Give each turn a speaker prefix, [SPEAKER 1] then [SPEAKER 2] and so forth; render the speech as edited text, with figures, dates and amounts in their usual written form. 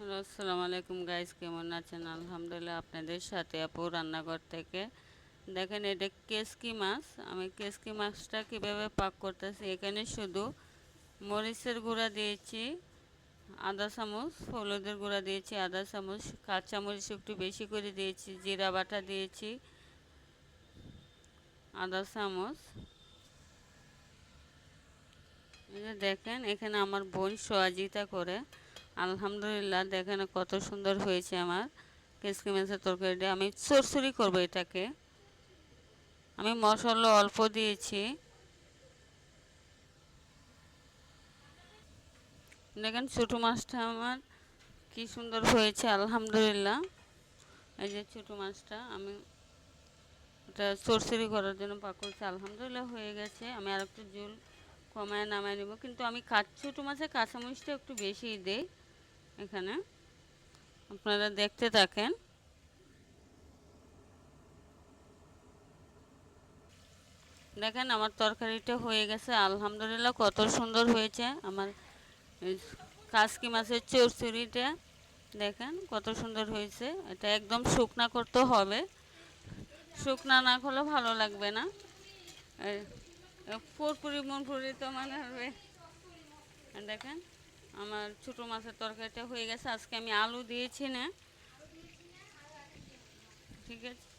[SPEAKER 1] Hello, আসসালামু আলাইকুম guys, কেমন আছেন? আলহামদুলিল্লাহ, আপনাদের সাথে আপু রান্নাঘর থেকে। দেখেন, এটা কেসকি মাছ। আমি কেসকি মাছটা কীভাবে পাক করতেছি, এখানে শুধু মরিচের গুঁড়া দিয়েছি আধা চামচ, হলুদের গুঁড়া দিয়েছি আধা চামচ, কাঁচা মরিচ একটু বেশি করে দিয়েছি, জিরা বাটা দিয়েছি আধা চামচ। এই যে দেখেন, এখানে আমার বোন সোয়াজিতা করে। আলহামদুলিল্লাহ, দেখেন কত সুন্দর হয়েছে আমার কেসকি মাছের তরকারিটা। আমি চরচড়ি করবো এটাকে। আমি মশলা অল্প দিয়েছি। দেখেন ছোটো মাছটা আমার কি সুন্দর হয়েছে, আলহামদুলিল্লাহ। এই যে ছোটো মাছটা আমি এটা চরচড়ি করার জন্য পাক করছি, আলহামদুলিল্লাহ হয়ে গেছে। আমি আর একটু ঝোল কমায় নামায় নেব, কিন্তু আমি ছোটো মাছে কাঁচামরিচটা একটু বেশিই দিই এখানে। আপনারা দেখতে থাকেন। দেখেন আমার তরকারিটা হয়ে গেছে, আলহামদুলিল্লাহ কত সুন্দর হয়েছে আমার কাসকি মাছের চচ্চড়িটা। দেখেন কত সুন্দর হয়েছে। এটা একদম শুকনা করতে হবে, শুকনা না করলে ভালো লাগবে না। পুরপুরি মুরপুরি তো মানে হবে। দেখেন আমার ছোটো মাছের তরকারিটা হয়ে গেছে। আজকে আমি আলু দিয়েছি না, ঠিক আছে।